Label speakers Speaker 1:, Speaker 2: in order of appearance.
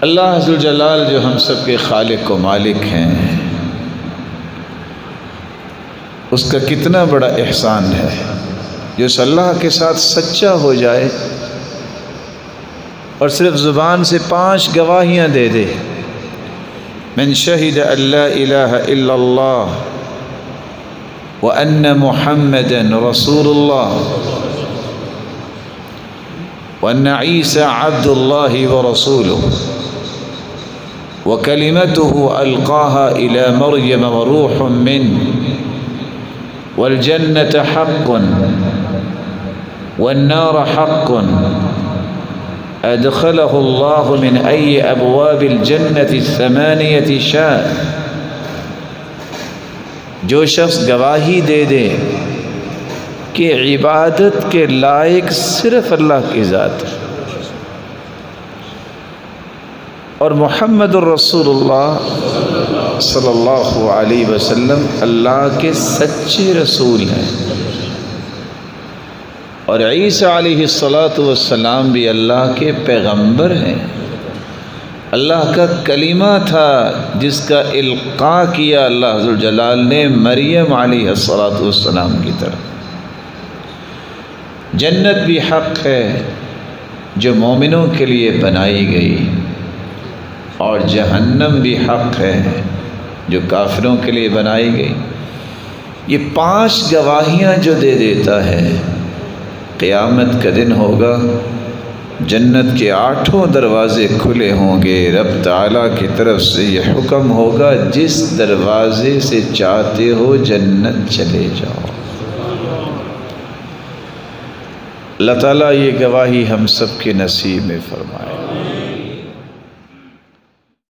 Speaker 1: اللہ عز و جلال جو ہم سب کے خالق و مالک ہیں، اس کا کتنا بڑا احسان ہے جو اس اللہ کے ساتھ سچا ہو جائے اور صرف زبان سے 5 گواہیاں دے دے، من شہد ان لا الہ الا اللہ وان محمدا رسول اللہ وان عیسی عبد اللہ ورسولہ وکلمتہ القاها الى مریم وروح منہ والجنة حق والنار حق أدخله الله من أي أبواب الجنة 8 شاء۔ جو شخص گواہی دے دے کہ عبادت کے لائق صرف اللہ کی ذات ہے اور محمد الرسول اللہ صلی اللہ علیہ وسلم اللہ کے سچے رسول ہیں، اور عیسیٰ علیہ السلام بھی اللہ کے پیغمبر ہیں، اللہ کا کلمہ تھا جس کا القاء کیا اللہ عز و جلال نے مریم علیہ السلام کی طرف۔ جنت بھی حق ہے جو مومنوں کے لیے بنائی گئی، اور جہنم بھی حق ہے جو کافروں کے لیے بنائی گئی۔ یہ 5 گواہیاں جو دے دیتا ہے، قیامت کا دن ہوگا، جنت کے 8 دروازے کھلے ہوں گے، رب تعالیٰ کی طرف سے یہ حکم ہوگا جس دروازے سے چاہتے ہو جنت چلے جاؤ۔ اللہ تعالیٰ یہ گواہی ہم سب کے نصیب میں فرمائے۔